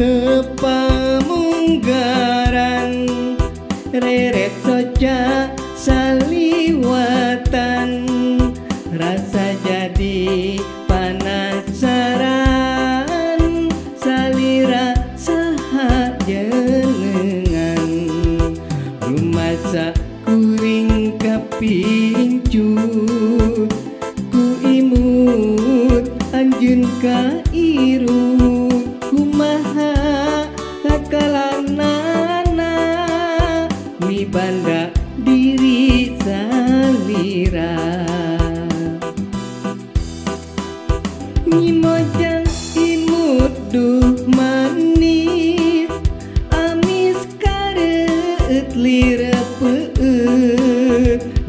tepamunggaran reret soca saliwatan rasa jadi panasaran salira saha jenengan rumasa kuring kapincut ku imut anjeun ka irut kumaha hakalanana mi banda diri salira ngimojang imut duh manis amis kareut lirepeut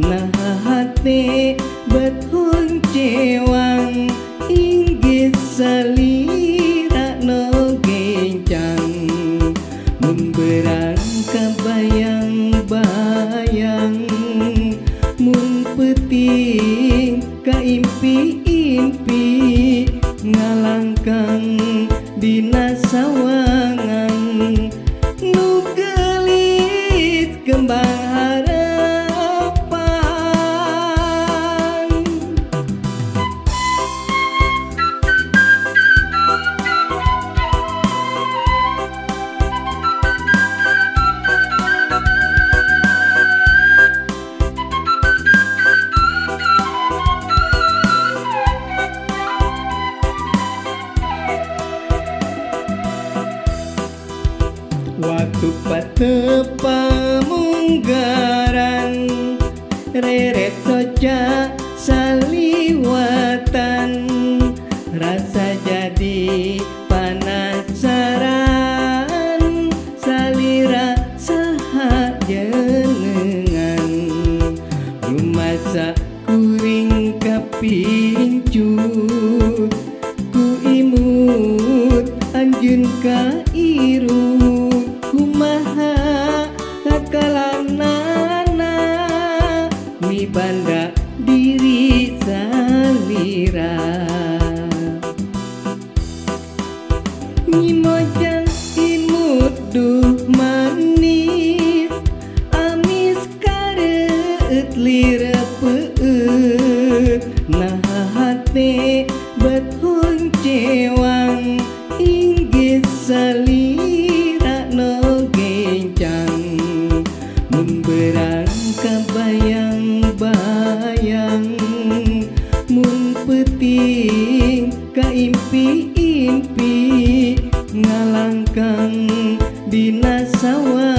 nah hate bethun cewang inggih salira no gencang memberang kabayang-bayang mun peuting ka impi-impi ngalangkang dina sawangan nu gelis kembang harapan waktu patepamunggaran reret soca saliwatan rasa jadi panasaran salira saha jenengan rumasa kuring kapincut ku imut anjeun ka irut kumaha hakalanana mi banda diri salira ngimojang imut duh manis amis kareut lirepeut nah hate bethun cewang inggih salira no gencang memberang kabayang-bayang mun peuting ka impi-impi ngalangkang dina sawangan